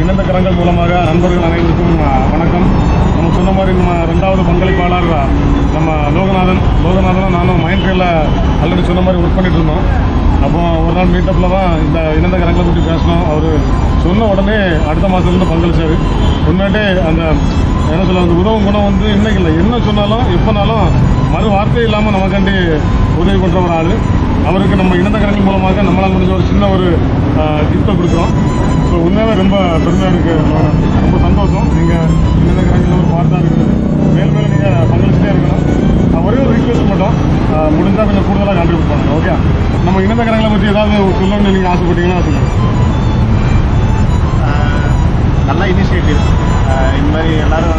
இணைந்தகரங்கள் மூலமாக நண்பர்கள் அனைவருக்கும் வணக்கம். நம்ம சொன்ன மாதிரி நம்ம 2வது பங்களிப்பாளர் நம்ம லோகநாதனும் நானும் மைண்ட் ட்ரெயினில் ஆல்ரெடி சொன்ன மாதிரி ஒர்க் பண்ணிட்டு இருந்தோம். அப்போ ஒரு நாள் மீட்டப்பில் தான் இந்த இணைந்தகரங்களை பற்றி பேசணும். அவர் சொன்ன உடனே அடுத்த மாதத்துலேருந்து பங்களிச்சார். உண்மையிலே அந்த என்ன சொல்ல அந்த உதவும் குணம் வந்து இன்றைக்கி இல்லை, என்ன சொன்னாலும் எப்போனாலும் மறு வார்த்தை இல்லாமல் நமக்காண்டி உதவி பண்ணுற ஒரு ஆள். அவருக்கு நம்ம இணைந்தகரங்கள் மூலமாக நம்மளால் முடிஞ்ச ஒரு சின்ன ஒரு கிஃப்ட்டை கொடுக்குறோம். ஸோ உண்மையாகவே ரொம்ப பெருமையாக இருக்குது, ரொம்ப சந்தோஷம். நீங்கள் இணைந்தகரங்கள் ஒரு பார்ட்டாக இருக்குது, மேலும் மேலும் நீங்கள் பங்களிச்சுட்டே இருக்கணும். ஒரே ஒரு ரிக்வெஸ்ட் மட்டும், முடிஞ்சால் கொஞ்சம் கூடுதலாக கான்ட்ரிபியூட் பண்ணுங்கள். ஓகே, நம்ம இணைந்தகரங்களை பற்றி ஏதாவது சொல்லணும்னு நீங்கள் ஆசைப்பட்டீங்கன்னா சொல்லுங்கள். நல்ல இனிஷியேட்டிவ். இந்த மாதிரி எல்லோரும்